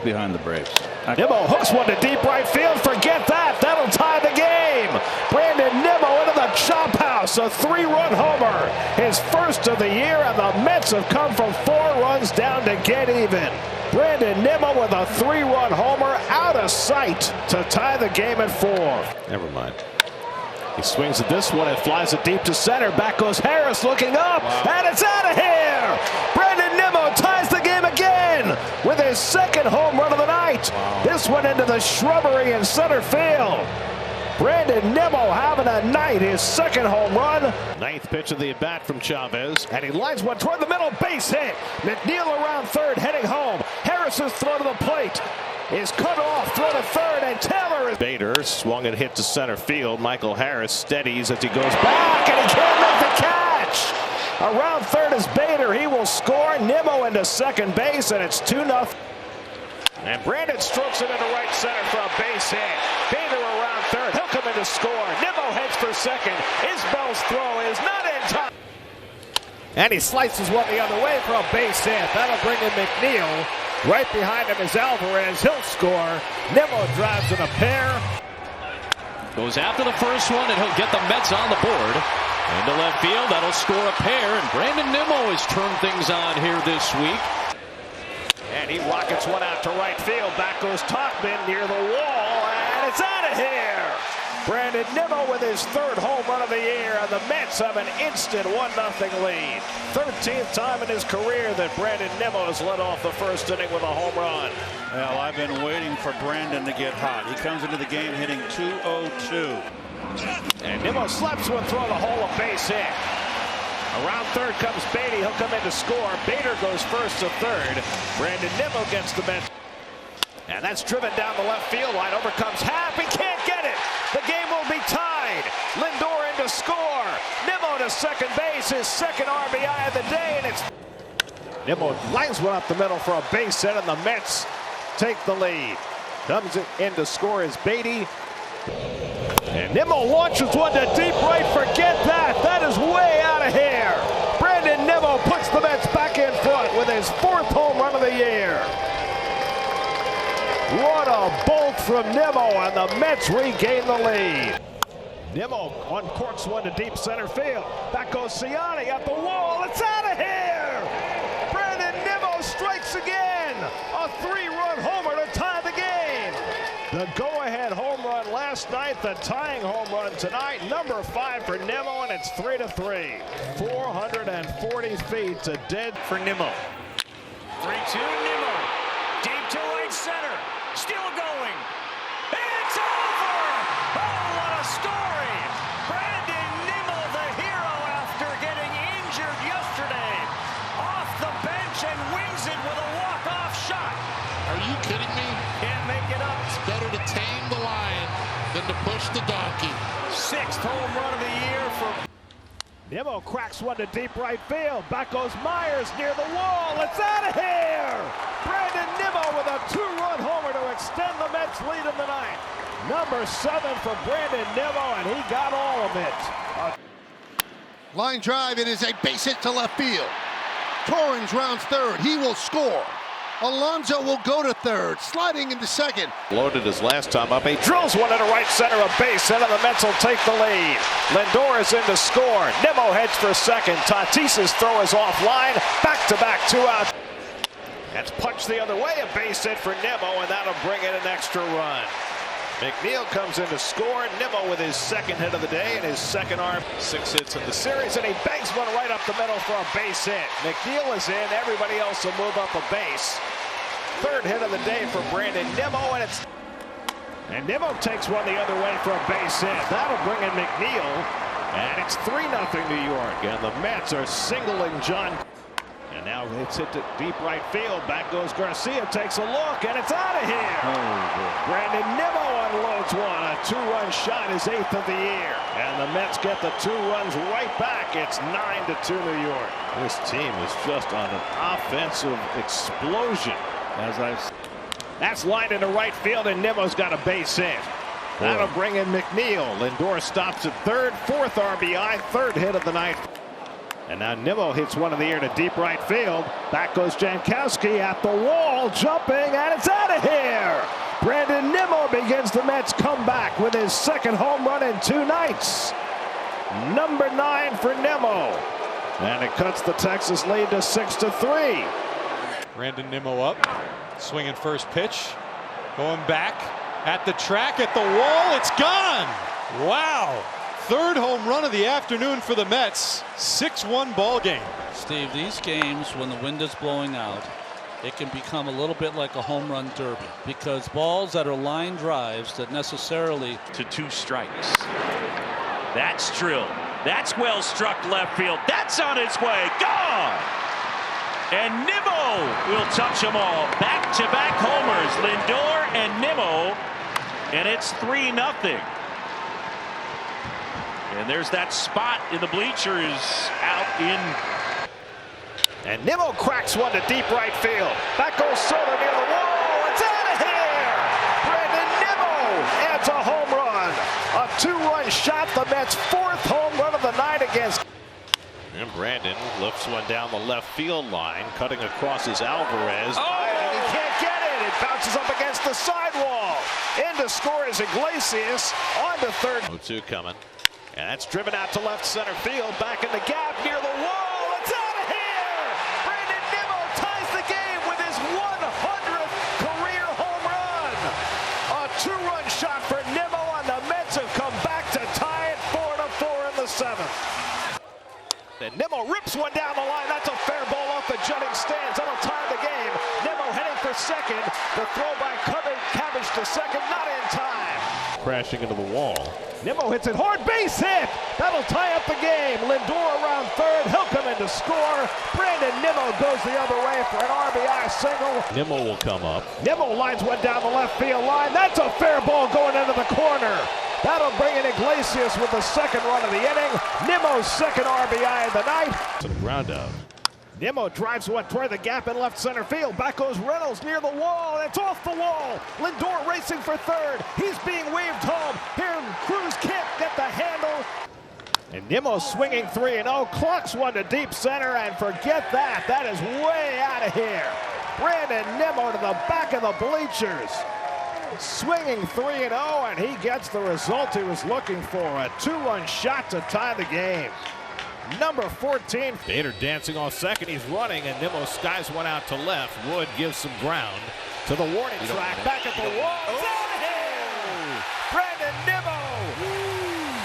behind the Braves. Nimmo hooks one to deep right field. Forget that. That'll tie the game. Brandon Nimmo into the chop house. A 3-run homer. His first of the year, and the Mets have come from 4 runs down to get even. Brandon Nimmo with a 3-run homer out of sight to tie the game at 4. Never mind. He swings at this one and flies it deep to center. Back goes Harris looking up, and it's out of here. Brandon Nimmo ties the game again with his 2nd home run of the night. This one into the shrubbery in center field. Brandon Nimmo having a night, his 2nd home run. 9th pitch of the at-bat from Chavez, and he lines one toward the middle, base hit. McNeil around third, heading home. Harris's throw to the plate is cut off, throw to third, and Taylor is... Bader swung and hit to center field. Michael Harris steadies as he goes back, and he can't make the catch. Around third is Bader. He will score. Nimmo into second base, and it's 2-0. And Brandon strokes it into right center for a base hit. Bader around third. He'll come in to score. Nimmo heads for second. Isbell's throw is not in time. And he slices one the other way for a base hit. That'll bring in McNeil. Right behind him is Alvarez. He'll score. Nimmo drives in a pair. Goes after the first one, and he'll get the Mets on the board. Into left field, that'll score a pair. And Brandon Nimmo has turned things on here this week. And he rockets one out to right field. Back goes Topman near the wall, and it's out of here. Brandon Nimmo with his 3rd home run of the year, and the Mets have an instant 1-0 lead. 13th time in his career that Brandon Nimmo has led off the first inning with a home run. Well, I've been waiting for Brandon to get hot. He comes into the game hitting .202. And Nimmo slaps one through the hole, a base hit. Around third comes Beatty. He'll come in to score. Bader goes first to third. Brandon Nimmo gets the Mets. And that's driven down the left field line. Over comes Happ. He can't get it. The game will be tied. Lindor in to score. Nimmo to second base. His 2nd RBI of the day. And it's Nimmo lines one up the middle for a base hit, and the Mets take the lead. Comes in to score is Beatty. And Nimmo launches one to deep right. Forget that. That is way out of here. Brandon Nimmo puts the Mets back in front with his 4th home run of the year. What a bolt from Nimmo, and the Mets regain the lead. Nimmo uncorks one to deep center field. Back goes Ciani at the wall. It's out of here. Brandon Nimmo strikes again. A 3-run homer to tie the game. The go-ahead home run last night, the tying home run tonight. Number 5 for Nimmo, and it's 3-3. 440 feet to dead for Nimmo. 3-2 Nimmo. Deep to right center. Still going. It's over! Oh, what a story! Brandon Nimmo, the hero after getting injured yesterday. Off the bench and wins it with a walk-off shot. Are you kidding me? Can't make it up. It's better to tame the lion than to push the donkey. 6th home run of the year for Nimmo cracks one to deep right field. Back goes Myers near the wall. It's out of here! Brandon Nimmo with a 2-run homer to extend the Mets' lead in the ninth. Number 7 for Brandon Nimmo, and he got all of it. Line drive, it is a base hit to left field. Torrens rounds third, he will score. Alonso will go to third, sliding into second. Loaded his last time up. He drills one into right center, a base hit, and the Mets will take the lead. Lindor is in to score. Nimmo heads for second. Tatis's throw is offline. Back-to-back 2 out. That's punched the other way, a base hit for Nimmo, and that'll bring in an extra run. McNeil comes in to score. Nimmo with his 2nd hit of the day and his 2nd arm. 6 hits in the series, and he bangs one right up the middle for a base hit. McNeil is in. Everybody else will move up a base. 3rd hit of the day for Brandon Nimmo, and Nimmo takes one the other way for a base hit. That'll bring in McNeil, and it's 3-0 New York, and the Mets are singling John. And now it's hit to deep right field. Back goes Garcia, takes a look, and it's out of here. Brandon Nimmo unloads one. A 2-run shot, his 8th of the year. And the Mets get the 2 runs right back. It's 9-2 New York. This team is just on an offensive explosion. That's lined into right field, and Nimmo's got a base hit. That'll bring in McNeil. Lindor stops at third, 4th RBI, 3rd hit of the night. And now Nimmo hits one in the air to deep right field. Back goes Jankowski at the wall, jumping, and it's out of here. Brandon Nimmo begins the Mets comeback with his second home run in 2 nights. Number 9 for Nimmo. And it cuts the Texas lead to 6-3. Brandon Nimmo up, swinging first pitch, going back at the track, at the wall, it's gone. Wow. Third home run of the afternoon for the Mets. 6-1 ball game. Steve, these games, when the wind is blowing out, it can become a little bit like a home run derby because balls that are line drives that necessarily To 2 strikes. That's drilled. That's well struck left field. That's on its way. Gone. And Nimmo will touch them all. Back-to-back homers. Lindor and Nimmo. And it's 3-0. And there's that spot in the bleachers out in. And Nimmo cracks one to deep right field. That goes Soto near the wall. It's out of here. Brandon Nimmo adds a home run. A 2-run shot. The Mets' 4th home run of the night against. And Brandon lifts one down the left field line, cutting across his Alvarez. And he can't get it. It bounces up against the sidewall. In to score is Iglesias. On to third. 0-2 coming. And that's driven out to left center field. Back in the gap near the wall. It's out of here. Brandon Nimmo ties the game with his 100th career home run. A 2-run shot for Nimmo, and the Mets have come back to tie it 4-4 in the 7th. And Nimmo rips one down the line. That's a fair ball off the jutting stands. That'll tie the game. Nimmo heading for second. The throw by Cabbage to second, not in time. Crashing into the wall. Nimmo hits it hard, base hit. That'll tie up the game. Lindor around third. He'll come in to score. Brandon Nimmo goes the other way for an RBI single. Nimmo will come up. Nimmo lines one down the left field line. That's a fair ball going into the corner. That'll bring in Iglesias with the second run of the inning. Nimmo's second RBI of the night. To the ground out. Nimmo drives one toward the gap in left center field. Back goes Reynolds near the wall. It's off the wall. Lindor racing for third. He's being waved home. Here, Cruz can't get the handle. And Nimmo swinging 3-0. Clocks one to deep center, and forget that. That is way out of here. Brandon Nimmo to the back of the bleachers. Swinging 3-0, and he gets the result he was looking for. A 2-run shot to tie the game. Number 14. Bader dancing off second. He's running, and Nimmo skies one out to left. Wood gives some ground to the warning track. Back at the wall. It's out of here. Brandon Nimmo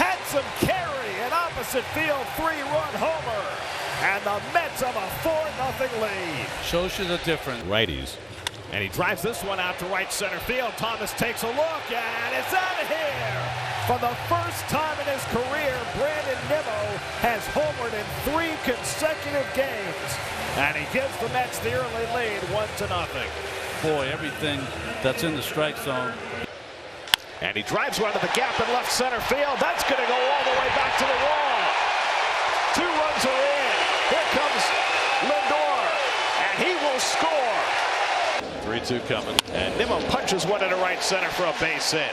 had some carry. An opposite field 3-run homer. And the Mets have a 4-0 lead. shows you the difference. Righties. And he drives this one out to right center field. Thomas takes a look, and it's out of here. For the first time in his career, Brandon Nimmo has homered in 3 consecutive games. And he gives the Mets the early lead 1-0. Boy, everything that's in the strike zone. And he drives one to the gap in left center field. That's going to go all the way back to the wall. 2 runs are in. Here comes Lindor, and he will score. 3-2 coming. And Nimmo punches one into right center for a base hit.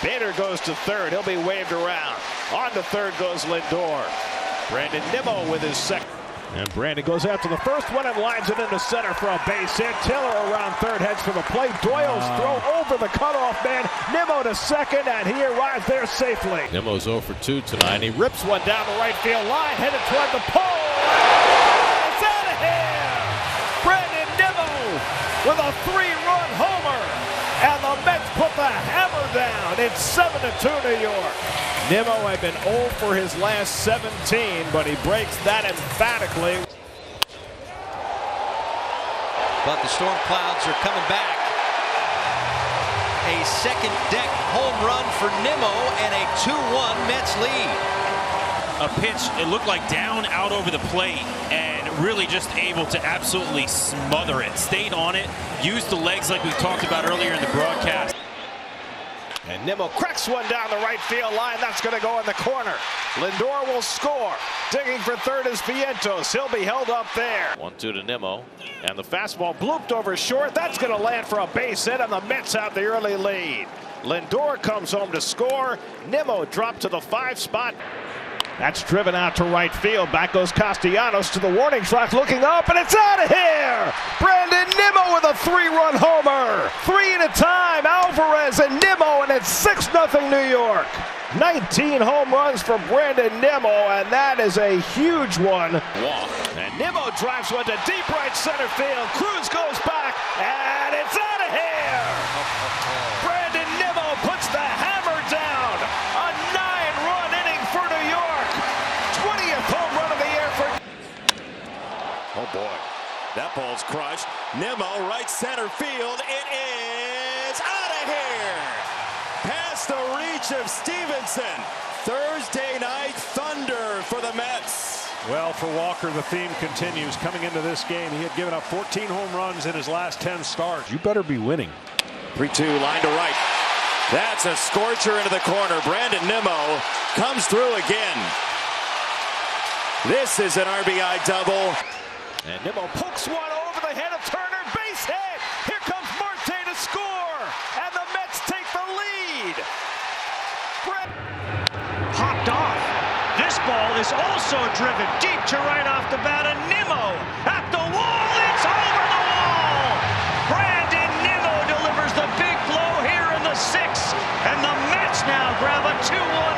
Bader goes to third. He'll be waved around. On to third goes Lindor. Brandon Nimmo with his second. And Brandon goes after the first one and lines it into center for a base hit. Taylor around third, heads for the plate. Doyle's throw over the cutoff man. Nimmo to second, and he arrives there safely. Nimmo's 0 for 2 tonight. He rips one down the right field line, headed toward the pole. It's out of here! Brandon Nimmo with a 3-run homer. And the Mets put the hammer down. It's 7-2 New York. Nimmo had been 0 for his last 17, but he breaks that emphatically. But the storm clouds are coming back. A second deck home run for Nimmo and a 2-1 Mets lead. A pitch, it looked like down out over the plate, and really just able to absolutely smother it. Stayed on it, used the legs like we talked about earlier in the broadcast. And Nimmo cracks one down the right field line. That's going to go in the corner. Lindor will score. Digging for third is Vientos. He'll be held up there. 1-2 to Nimmo. And the fastball blooped over short. That's going to land for a base hit, and the Mets have the early lead. Lindor comes home to score. Nimmo dropped to the 5 spot. That's driven out to right field. Back goes Castellanos to the warning track, looking up, and it's out of here! Brandon Nimmo with a 3-run homer. 3 at a time, Alvarez and Nimmo, and it's 6-0 New York. 19 home runs for Brandon Nimmo, and that is a huge one. Walk. And Nimmo drives one to deep right center field. Cruz goes back, and it's out of here! Brandon Nimmo puts the hammer down. A 9-run inning for New York. 20th home run of the year for... Oh boy, that ball's crushed. Nimmo, right center field. It is out of here. Past the reach of Stevenson. Thursday night thunder for the Mets. Well, for Walker, the theme continues. Coming into this game, he had given up 14 home runs in his last 10 starts. You better be winning. 3-2, line to right. That's a scorcher into the corner. Brandon Nimmo comes through again. This is an RBI double. And Nimmo pokes one over the head of Turner. Base hit. Here comes Marte to score. And the Mets take the lead. Popped off. This ball is also driven deep to right off the bat. And Nimmo at the wall. It's over the wall. Brandon Nimmo delivers the big blow here in the 6th. And the Mets now grab a 2-1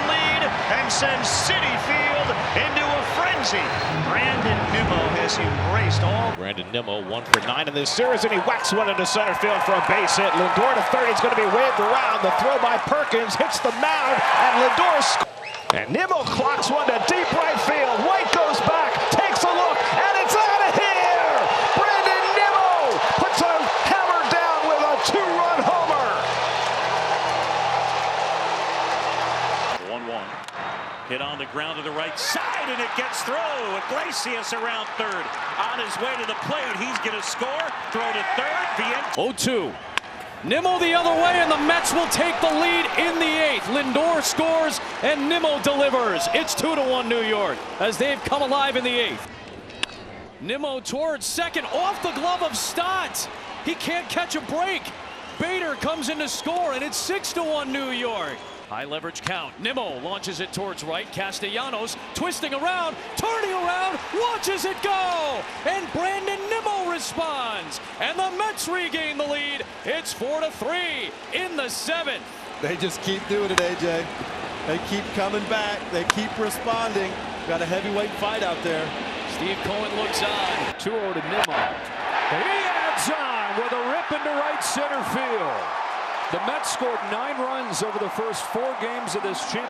lead and send Citi Field into a frenzy. Brandon Nimmo has embraced all. Brandon Nimmo 1 for 9 in this series, and he whacks one into center field for a base hit. Lindor to third. He's going to be waved around. The throw by Perkins hits the mound, and Lindor and Nimmo clocks one to deep right field. White goes back, takes a look, and it's out of here! Brandon Nimmo puts a hammer down with a 2-run homer. 1-1. Hit on the ground to the right side, and it gets through. Iglesias around third. On his way to the plate, he's going to score. Throw to third. 0-2. Nimmo the other way, and the Mets will take the lead in the 8th. Lindor scores, and Nimmo delivers. It's 2-1 New York as they've come alive in the 8th. Nimmo towards second, off the glove of Stott. He can't catch a break. Bader comes in to score, and it's 6-1 New York. High leverage count. Nimmo launches it towards right. Castellanos twisting around, turning around, watches it go. And Brandon Nimmo responds. And the Mets regain the lead. It's 4-3 in the 7th. They just keep doing it, AJ. They keep coming back. They keep responding. Got a heavyweight fight out there. Steve Cohen looks on. 2-0 to Nimmo. He adds on with a rip into right center field. The Mets scored 9 runs over the first 4 games of this championship.